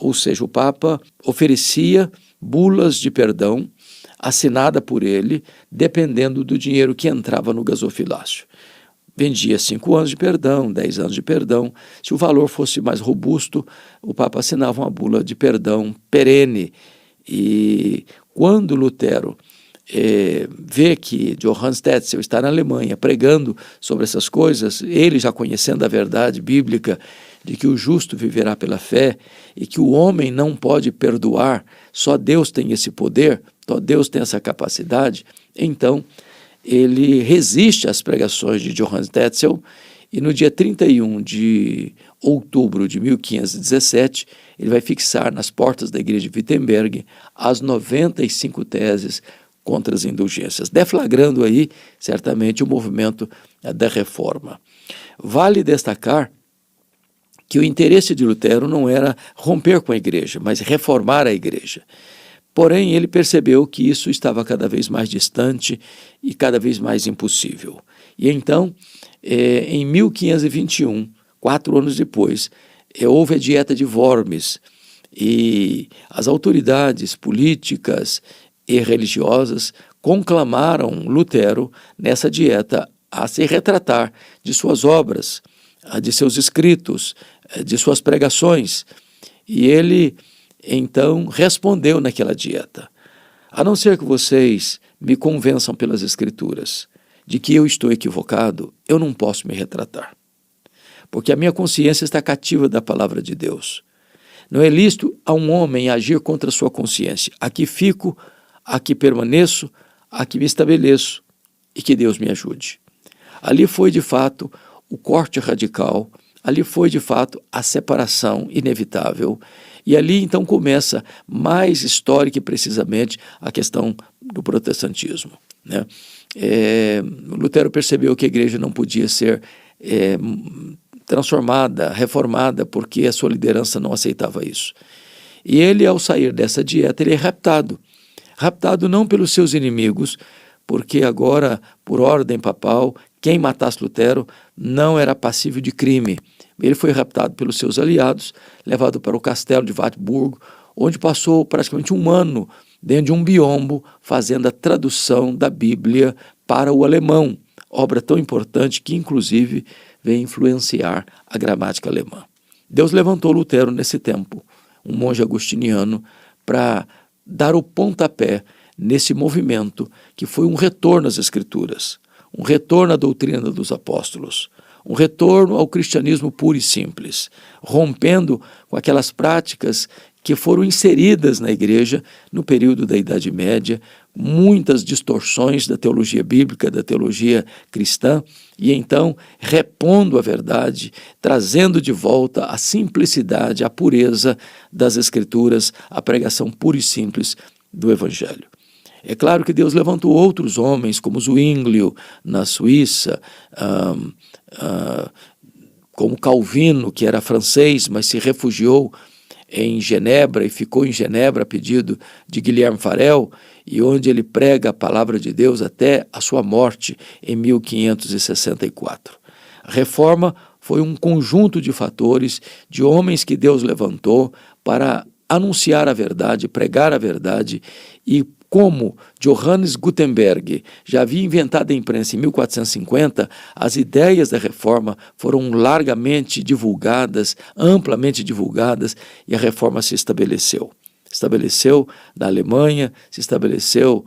ou seja, o Papa oferecia bulas de perdão assinada por ele, dependendo do dinheiro que entrava no gasofilácio. Vendia 5 anos de perdão, 10 anos de perdão. Se o valor fosse mais robusto, o Papa assinava uma bula de perdão perene. E quando Lutero vê que Johannes Tetzel está na Alemanha pregando sobre essas coisas, ele já conhecendo a verdade bíblica de que o justo viverá pela fé e que o homem não pode perdoar, só Deus tem esse poder, só Deus tem essa capacidade, então ele resiste às pregações de Johannes Tetzel e no dia 31 de outubro de 1517, ele vai fixar nas portas da igreja de Wittenberg as 95 teses contra as indulgências, deflagrando aí, certamente, o movimento da reforma. Vale destacar que o interesse de Lutero não era romper com a igreja, mas reformar a igreja. Porém, ele percebeu que isso estava cada vez mais distante e cada vez mais impossível. E então, em 1521, 4 anos depois, houve a Dieta de Worms, e as autoridades políticas e religiosas conclamaram Lutero nessa dieta a se retratar de suas obras, de seus escritos, de suas pregações. E ele, então, respondeu naquela dieta: a não ser que vocês me convençam pelas Escrituras de que eu estou equivocado, eu não posso me retratar, porque a minha consciência está cativa da palavra de Deus. Não é lícito a um homem agir contra a sua consciência. Aqui fico, aqui permaneço, aqui me estabeleço, e que Deus me ajude. Ali foi, de fato, o corte radical, ali foi, de fato, a separação inevitável, e ali, então, começa mais histórica e precisamente a questão do protestantismo, né? Lutero percebeu que a igreja não podia ser transformada, reformada, porque a sua liderança não aceitava isso. E ele, ao sair dessa dieta, ele é raptado. Raptado não pelos seus inimigos, porque agora, por ordem papal, quem matasse Lutero não era passível de crime. Ele foi raptado pelos seus aliados, levado para o castelo de Wartburg, onde passou praticamente 1 ano dentro de um biombo, fazendo a tradução da Bíblia para o alemão, obra tão importante que, inclusive, veio influenciar a gramática alemã. Deus levantou Lutero nesse tempo, um monge agostiniano, para dar o pontapé nesse movimento que foi um retorno às Escrituras, um retorno à doutrina dos apóstolos, um retorno ao cristianismo puro e simples, rompendo com aquelas práticas que foram inseridas na igreja no período da Idade Média, muitas distorções da teologia bíblica, da teologia cristã, e então repondo a verdade, trazendo de volta a simplicidade, a pureza das Escrituras, a pregação pura e simples do Evangelho. É claro que Deus levantou outros homens, como Zwinglio, na Suíça, como Calvino, que era francês, mas se refugiou em Genebra e ficou em Genebra a pedido de Guilherme Farel, e onde ele prega a palavra de Deus até a sua morte em 1564. A reforma foi um conjunto de fatores, de homens que Deus levantou para anunciar a verdade, pregar a verdade, e como Johannes Gutenberg já havia inventado a imprensa em 1450, as ideias da reforma foram largamente divulgadas, amplamente divulgadas, e a reforma se estabeleceu. Estabeleceu na Alemanha, se estabeleceu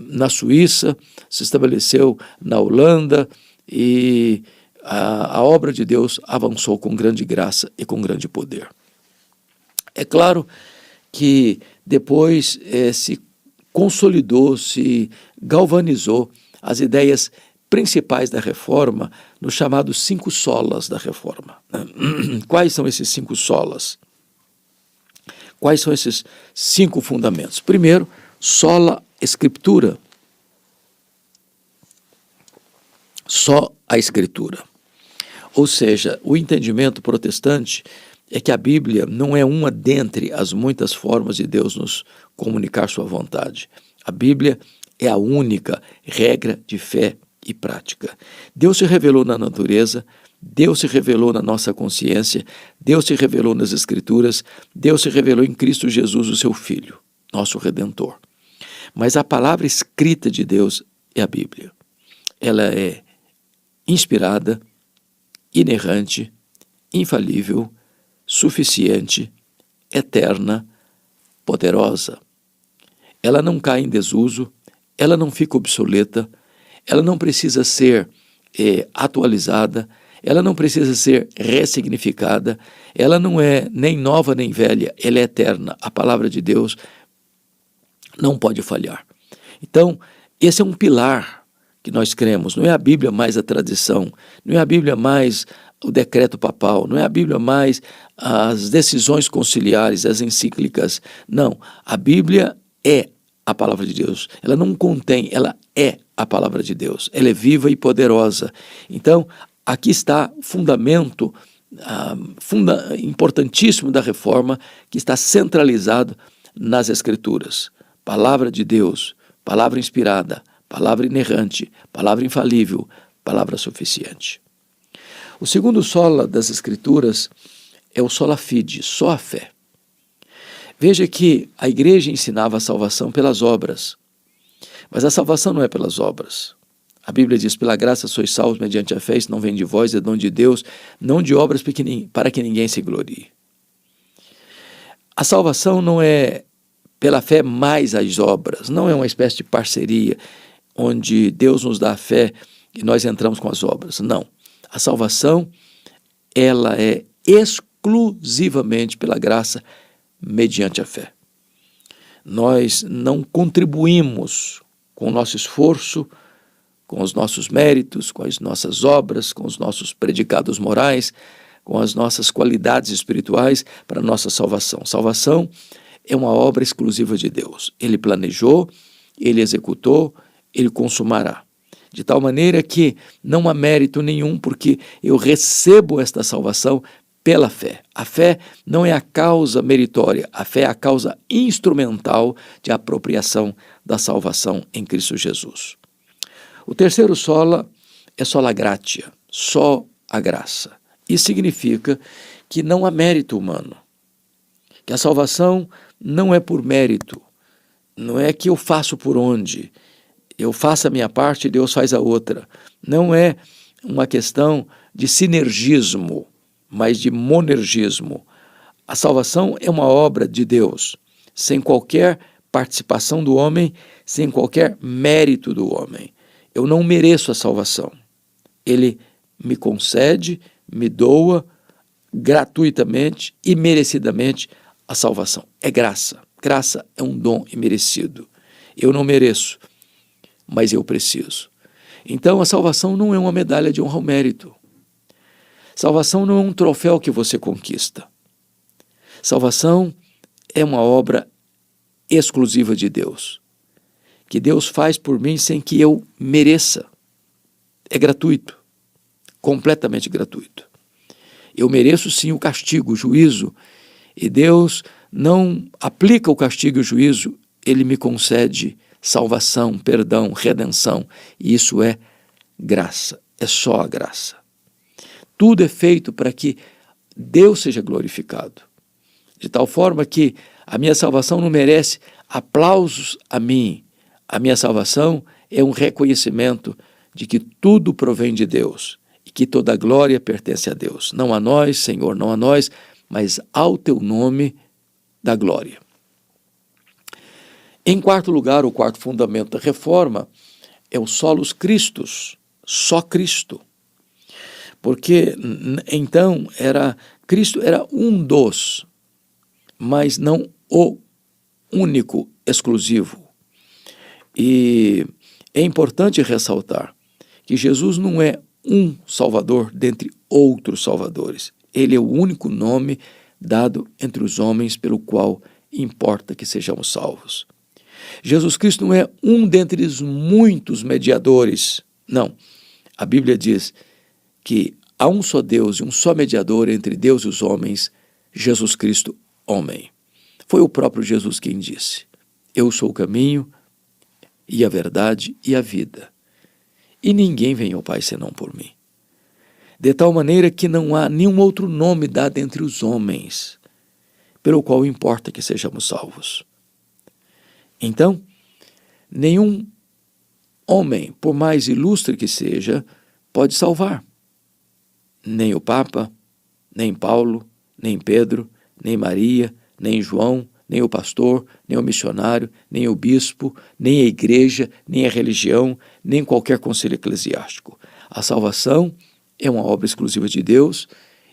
na Suíça, se estabeleceu na Holanda, e a obra de Deus avançou com grande graça e com grande poder. É claro que depois se consolidou, se galvanizou as ideias principais da reforma nos chamados 5 solas da reforma. Quais são esses 5 solas? Quais são esses 5 fundamentos? Primeiro, sola Escritura. Só a Escritura. Ou seja, o entendimento protestante é que a Bíblia não é uma dentre as muitas formas de Deus nos comunicar sua vontade. A Bíblia é a única regra de fé e prática. Deus se revelou na natureza, Deus se revelou na nossa consciência, Deus se revelou nas Escrituras, Deus se revelou em Cristo Jesus, o seu Filho, nosso Redentor. Mas a palavra escrita de Deus é a Bíblia. Ela é inspirada, inerrante, infalível, suficiente, eterna, poderosa. Ela não cai em desuso, ela não fica obsoleta, ela não precisa ser atualizada, ela não precisa ser ressignificada, ela não é nem nova nem velha, ela é eterna. A palavra de Deus não pode falhar. Então, esse é um pilar que nós cremos. Não é a Bíblia mais a tradição, não é a Bíblia mais o decreto papal, não é a Bíblia mais as decisões conciliares, as encíclicas. Não, a Bíblia é a palavra de Deus. Ela não contém, ela é a palavra de Deus. Ela é viva e poderosa. Então, aqui está o fundamento importantíssimo da reforma, que está centralizado nas Escrituras. Palavra de Deus, palavra inspirada, palavra inerrante, palavra infalível, palavra suficiente. O segundo sola das Escrituras é o sola fide, só a fé. Veja que a igreja ensinava a salvação pelas obras, mas a salvação não é pelas obras. A Bíblia diz, pela graça sois salvos mediante a fé, isso não vem de vós, é dom de Deus, não de obras para que ninguém se glorie. A salvação não é pela fé mais as obras, não é uma espécie de parceria, onde Deus nos dá a fé e nós entramos com as obras, não. A salvação, ela é exclusivamente pela graça mediante a fé. Nós não contribuímos com o nosso esforço, com os nossos méritos, com as nossas obras, com os nossos predicados morais, com as nossas qualidades espirituais para a nossa salvação. Salvação é uma obra exclusiva de Deus. Ele planejou, ele executou, ele consumará. De tal maneira que não há mérito nenhum, porque eu recebo esta salvação pela fé. A fé não é a causa meritória, a fé é a causa instrumental de apropriação da salvação em Cristo Jesus. O terceiro sola é sola gratia, só a graça. Isso significa que não há mérito humano, que a salvação não é por mérito, não é que eu faço por onde, eu faço a minha parte e Deus faz a outra. Não é uma questão de sinergismo, mas de monergismo. A salvação é uma obra de Deus, sem qualquer participação do homem, sem qualquer mérito do homem. Eu não mereço a salvação. Ele me concede, me doa gratuitamente e merecidamente a salvação. É graça. Graça é um dom imerecido. Eu não mereço, mas eu preciso. Então a salvação não é uma medalha de honra ao mérito. Salvação não é um troféu que você conquista. Salvação é uma obra exclusiva de Deus, que Deus faz por mim sem que eu mereça. É gratuito, completamente gratuito. Eu mereço sim o castigo, o juízo, e Deus não aplica o castigo e o juízo, Ele me concede salvação, perdão, redenção, e isso é graça, é só a graça. Tudo é feito para que Deus seja glorificado, de tal forma que a minha salvação não merece aplausos a mim. A minha salvação é um reconhecimento de que tudo provém de Deus e que toda a glória pertence a Deus. Não a nós, Senhor, não a nós, mas ao teu nome da glória. Em quarto lugar, o quarto fundamento da reforma é o solus Christus, só Cristo. Porque então Cristo era um dos, mas não o único, exclusivo. E é importante ressaltar que Jesus não é um Salvador dentre outros Salvadores. Ele é o único nome dado entre os homens pelo qual importa que sejamos salvos. Jesus Cristo não é um dentre os muitos mediadores. Não. A Bíblia diz que há um só Deus e um só mediador entre Deus e os homens, Jesus Cristo, homem. Foi o próprio Jesus quem disse: eu sou o caminho e a verdade e a vida, e ninguém vem ao Pai senão por mim. de tal maneira que não há nenhum outro nome dado entre os homens, pelo qual importa que sejamos salvos. Então, nenhum homem, por mais ilustre que seja, pode salvar. Nem o Papa, nem Paulo, nem Pedro, nem Maria, nem João, nem o pastor, nem o missionário, nem o bispo, nem a igreja, nem a religião, nem qualquer conselho eclesiástico. A salvação é uma obra exclusiva de Deus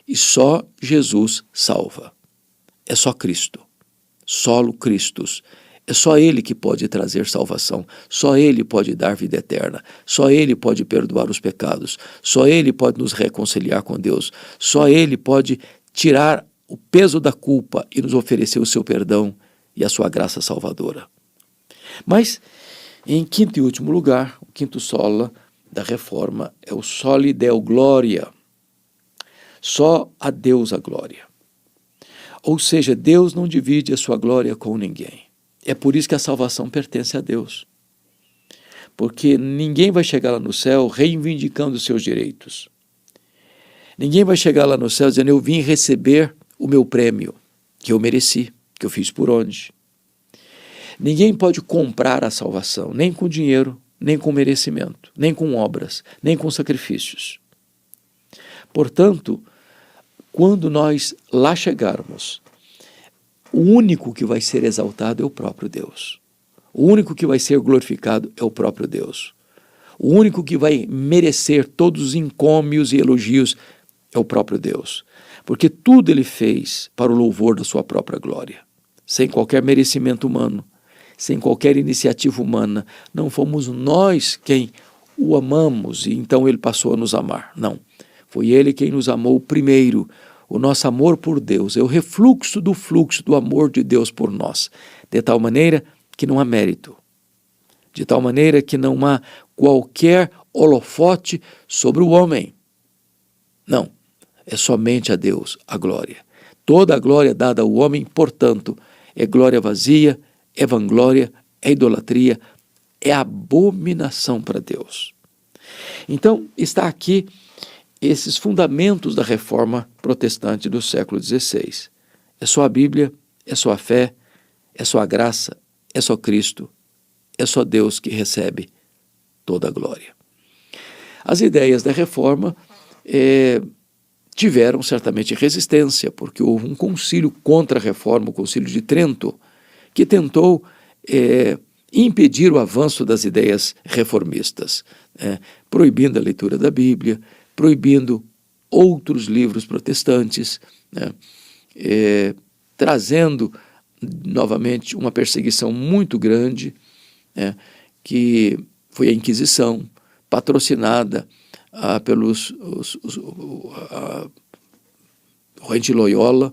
e só Jesus salva. É só Cristo, solo Christus. É só Ele que pode trazer salvação, só Ele pode dar vida eterna, só Ele pode perdoar os pecados, só Ele pode nos reconciliar com Deus, só Ele pode tirar o peso da culpa e nos oferecer o seu perdão e a sua graça salvadora. Mas, em quinto e último lugar, o quinto sola da reforma é o soli deo gloria. Só a Deus a glória. Ou seja, Deus não divide a sua glória com ninguém. É por isso que a salvação pertence a Deus. Porque ninguém vai chegar lá no céu reivindicando os seus direitos. Ninguém vai chegar lá no céu dizendo, eu vim receber o meu prêmio, que eu mereci, que eu fiz por onde. Ninguém pode comprar a salvação, nem com dinheiro, nem com merecimento, nem com obras, nem com sacrifícios. Portanto, quando nós lá chegarmos, o único que vai ser exaltado é o próprio Deus. O único que vai ser glorificado é o próprio Deus. O único que vai merecer todos os encômios e elogios é o próprio Deus. Porque tudo Ele fez para o louvor da sua própria glória. Sem qualquer merecimento humano, sem qualquer iniciativa humana. Não fomos nós quem o amamos e então Ele passou a nos amar. Não. Foi Ele quem nos amou primeiro. O nosso amor por Deus é o refluxo do fluxo do amor de Deus por nós, de tal maneira que não há mérito, de tal maneira que não há qualquer holofote sobre o homem. Não, é somente a Deus a glória. Toda a glória dada ao homem, portanto, é glória vazia, é vanglória, é idolatria, é abominação para Deus. Então, está aqui esses fundamentos da reforma protestante do século XVI. É só a Bíblia, é só a fé, é só a graça, é só Cristo, é só Deus que recebe toda a glória. As ideias da reforma tiveram certamente resistência, porque houve um concílio contra a reforma, o Concílio de Trento, que tentou impedir o avanço das ideias reformistas, proibindo a leitura da Bíblia, proibindo outros livros protestantes, trazendo novamente uma perseguição muito grande, que foi a Inquisição, patrocinada pelos Corrente Loyola.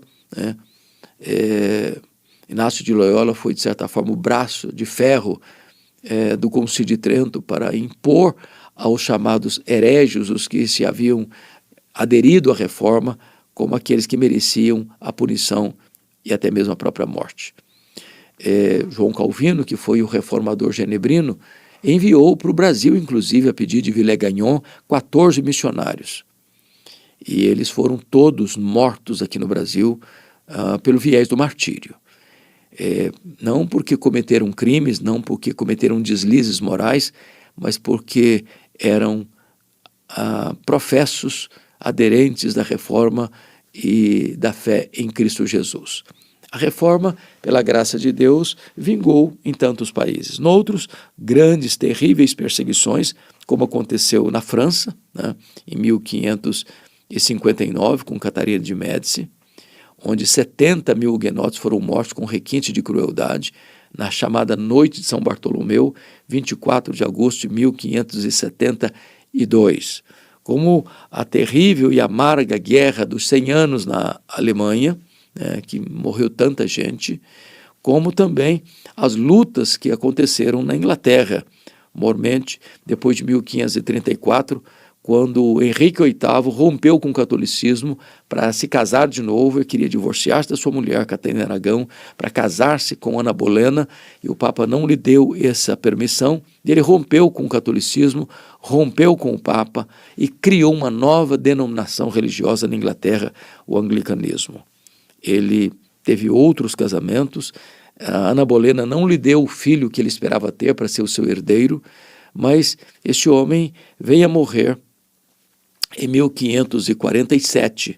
Inácio de Loyola foi, de certa forma, o braço de ferro do Concílio de Trento para impor aos chamados herégios, os que se haviam aderido à reforma, como aqueles que mereciam a punição e até mesmo a própria morte. João Calvino, que foi o reformador genebrino, enviou para o Brasil, inclusive, a pedido de Villegagnon, 14 missionários. E eles foram todos mortos aqui no Brasil pelo viés do martírio. Não porque cometeram crimes, não porque cometeram deslizes morais, mas porque eram professos aderentes da reforma e da fé em Cristo Jesus. A reforma, pela graça de Deus, vingou em tantos países. Noutros, grandes, terríveis perseguições, como aconteceu na França, em 1559, com Catarina de Médici, onde 70 mil huguenotes foram mortos com requinte de crueldade, na chamada Noite de São Bartolomeu, 24 de agosto de 1572. Como a terrível e amarga guerra dos 100 anos na Alemanha, que morreu tanta gente, como também as lutas que aconteceram na Inglaterra, mormente depois de 1534, quando Henrique VIII rompeu com o catolicismo para se casar de novo. Ele queria divorciar-se da sua mulher, Catarina Aragão, para casar-se com Ana Bolena, e o Papa não lhe deu essa permissão. Ele rompeu com o catolicismo, rompeu com o Papa e criou uma nova denominação religiosa na Inglaterra, o anglicanismo. Ele teve outros casamentos. A Ana Bolena não lhe deu o filho que ele esperava ter para ser o seu herdeiro, mas este homem veio a morrer em 1547,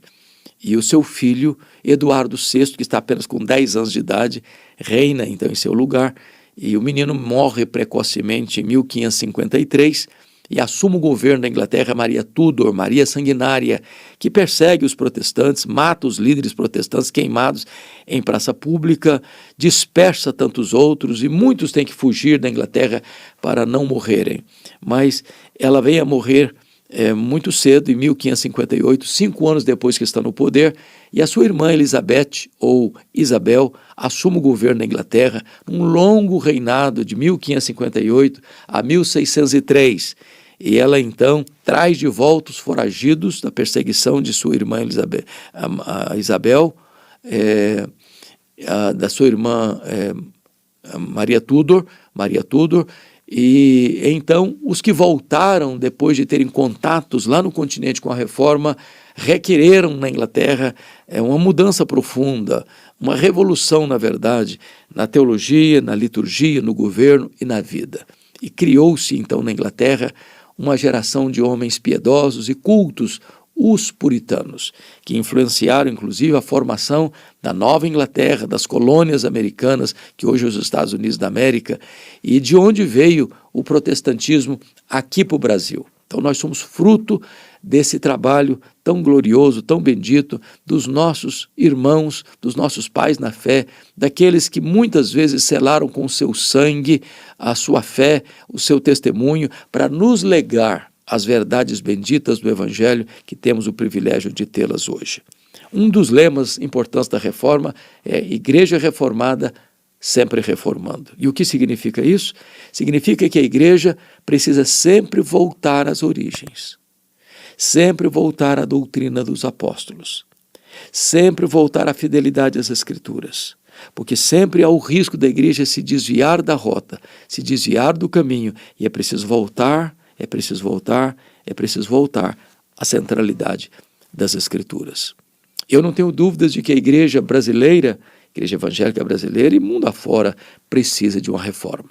e o seu filho, Eduardo VI, que está apenas com 10 anos de idade, reina então em seu lugar, e o menino morre precocemente em 1553, e assume o governo da Inglaterra Maria Tudor, Maria Sanguinária, que persegue os protestantes, mata os líderes protestantes queimados em praça pública, dispersa tantos outros, e muitos têm que fugir da Inglaterra para não morrerem. Mas ela vem a morrer muito cedo, em 1558, 5 anos depois que está no poder, e a sua irmã Elizabeth, ou Isabel, assume o governo da Inglaterra num longo reinado de 1558 a 1603, e ela então traz de volta os foragidos da perseguição de sua irmã Isabel, da sua irmã Maria Tudor, e então os que voltaram depois de terem contatos lá no continente com a reforma requereram na Inglaterra uma mudança profunda, uma revolução, na verdade, na teologia, na liturgia, no governo e na vida. E criou-se então na Inglaterra uma geração de homens piedosos e cultos, os puritanos, que influenciaram inclusive a formação da Nova Inglaterra, das colônias americanas, que hoje é os Estados Unidos da América, e de onde veio o protestantismo aqui para o Brasil. Então nós somos fruto desse trabalho tão glorioso, tão bendito, dos nossos irmãos, dos nossos pais na fé, daqueles que muitas vezes selaram com o seu sangue a sua fé, o seu testemunho, para nos legar as verdades benditas do Evangelho, que temos o privilégio de tê-las hoje. Um dos lemas importantes da reforma é Igreja Reformada, sempre reformando. E o que significa isso? Significa que a igreja precisa sempre voltar às origens, sempre voltar à doutrina dos apóstolos, sempre voltar à fidelidade às Escrituras, porque sempre há o risco da igreja se desviar da rota, se desviar do caminho, e é preciso voltar à centralidade das Escrituras. Eu não tenho dúvidas de que a igreja brasileira, igreja evangélica brasileira e mundo afora, precisa de uma reforma.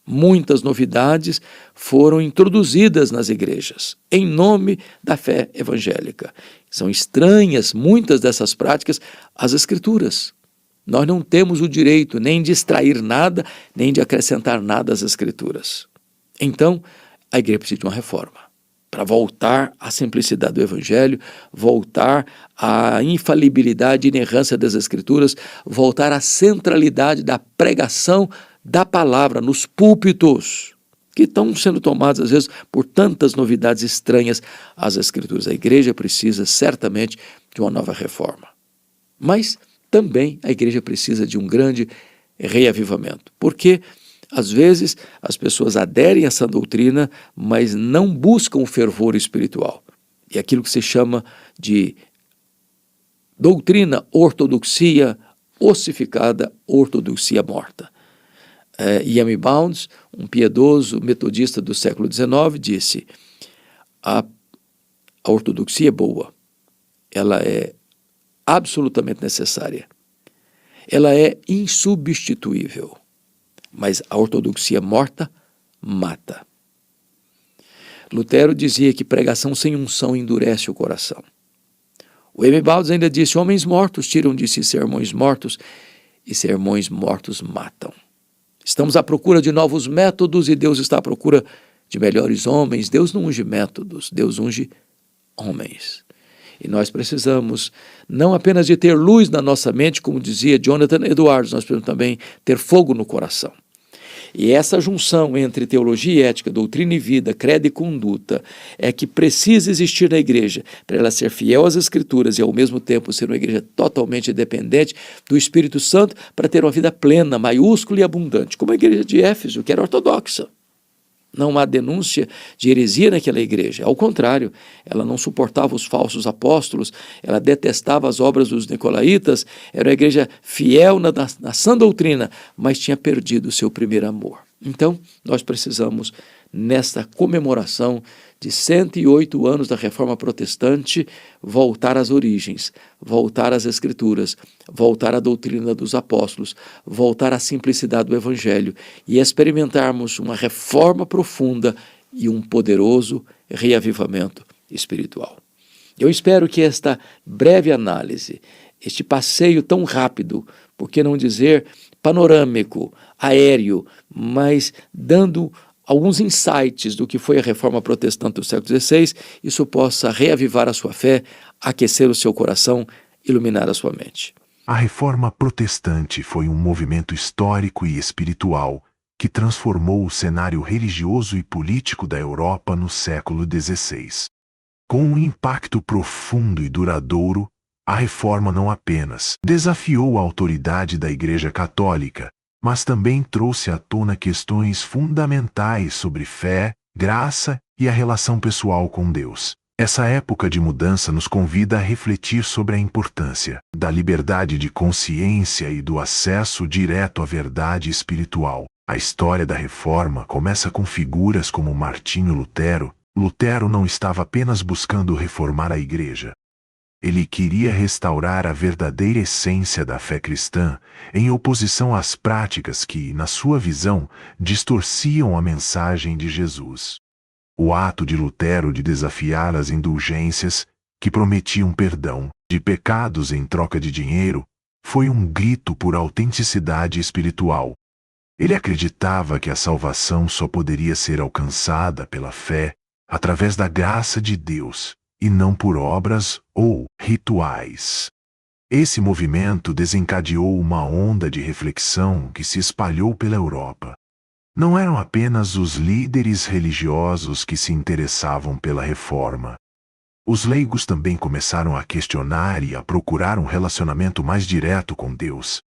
Muitas novidades foram introduzidas nas igrejas, em nome da fé evangélica. São estranhas muitas dessas práticas às Escrituras. Nós não temos o direito nem de extrair nada, nem de acrescentar nada às Escrituras. Então, a igreja precisa de uma reforma, para voltar à simplicidade do Evangelho, voltar à infalibilidade e inerrância das Escrituras, voltar à centralidade da pregação da palavra nos púlpitos, que estão sendo tomados às vezes por tantas novidades estranhas às Escrituras. A igreja precisa certamente de uma nova reforma. Mas também a igreja precisa de um grande reavivamento, porque às vezes as pessoas aderem a essa doutrina, mas não buscam o fervor espiritual. E aquilo que se chama de doutrina, ortodoxia ossificada, ortodoxia morta. E.M. Bounds, um piedoso metodista do século XIX, disse: a ortodoxia é boa, ela é absolutamente necessária, ela é insubstituível, mas a ortodoxia morta mata. Lutero dizia que pregação sem unção endurece o coração. O M. Bounds ainda disse: homens mortos tiram de si sermões mortos, e sermões mortos matam. Estamos à procura de novos métodos e Deus está à procura de melhores homens. Deus não unge métodos, Deus unge homens. E nós precisamos não apenas de ter luz na nossa mente, como dizia Jonathan Edwards, nós precisamos também ter fogo no coração. E essa junção entre teologia e ética, doutrina e vida, credo e conduta, é que precisa existir na igreja, para ela ser fiel às Escrituras e ao mesmo tempo ser uma igreja totalmente dependente do Espírito Santo, para ter uma vida plena, maiúscula e abundante, como a igreja de Éfeso, que era ortodoxa. Não há denúncia de heresia naquela igreja. Ao contrário, ela não suportava os falsos apóstolos, ela detestava as obras dos nicolaítas, era uma igreja fiel na sã doutrina, mas tinha perdido o seu primeiro amor. Então, nós precisamos, nesta comemoração de 108 anos da Reforma Protestante, voltar às origens, voltar às Escrituras, voltar à doutrina dos apóstolos, voltar à simplicidade do Evangelho e experimentarmos uma reforma profunda e um poderoso reavivamento espiritual. Eu espero que esta breve análise, este passeio tão rápido, por que não dizer panorâmico, aéreo, mas dando alguns insights do que foi a Reforma Protestante do século XVI, isso possa reavivar a sua fé, aquecer o seu coração, iluminar a sua mente. A Reforma Protestante foi um movimento histórico e espiritual que transformou o cenário religioso e político da Europa no século XVI. Com um impacto profundo e duradouro, a Reforma não apenas desafiou a autoridade da Igreja Católica, mas também trouxe à tona questões fundamentais sobre fé, graça e a relação pessoal com Deus. Essa época de mudança nos convida a refletir sobre a importância da liberdade de consciência e do acesso direto à verdade espiritual. A história da Reforma começa com figuras como Martinho Lutero. Lutero não estava apenas buscando reformar a Igreja. Ele queria restaurar a verdadeira essência da fé cristã, em oposição às práticas que, na sua visão, distorciam a mensagem de Jesus. O ato de Lutero de desafiar as indulgências, que prometiam perdão de pecados em troca de dinheiro, foi um grito por autenticidade espiritual. Ele acreditava que a salvação só poderia ser alcançada pela fé, através da graça de Deus, e não por obras ou rituais. Esse movimento desencadeou uma onda de reflexão que se espalhou pela Europa. Não eram apenas os líderes religiosos que se interessavam pela reforma. Os leigos também começaram a questionar e a procurar um relacionamento mais direto com Deus.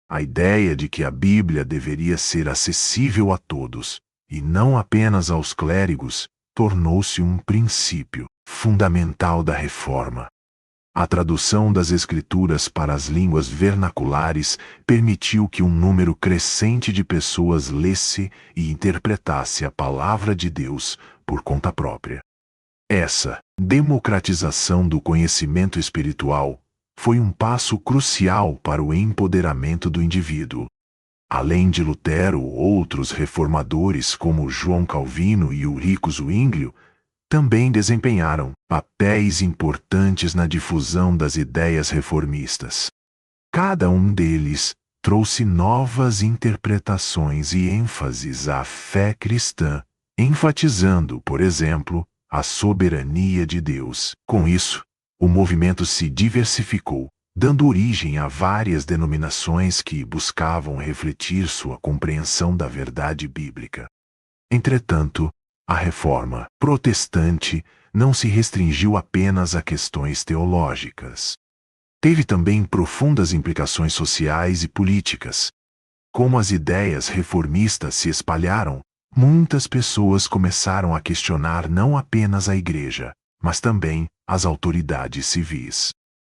A ideia de que a Bíblia deveria ser acessível a todos, e não apenas aos clérigos, tornou-se um princípio fundamental da Reforma. A tradução das Escrituras para as línguas vernaculares permitiu que um número crescente de pessoas lesse e interpretasse a palavra de Deus por conta própria. Essa democratização do conhecimento espiritual foi um passo crucial para o empoderamento do indivíduo. Além de Lutero, outros reformadores como João Calvino e Ulrico Zwinglio também desempenharam papéis importantes na difusão das ideias reformistas. Cada um deles trouxe novas interpretações e ênfases à fé cristã, enfatizando, por exemplo, a soberania de Deus. Com isso, o movimento se diversificou, dando origem a várias denominações que buscavam refletir sua compreensão da verdade bíblica. Entretanto, a Reforma Protestante não se restringiu apenas a questões teológicas. Teve também profundas implicações sociais e políticas. Como as ideias reformistas se espalharam, muitas pessoas começaram a questionar não apenas a Igreja, mas também as autoridades civis.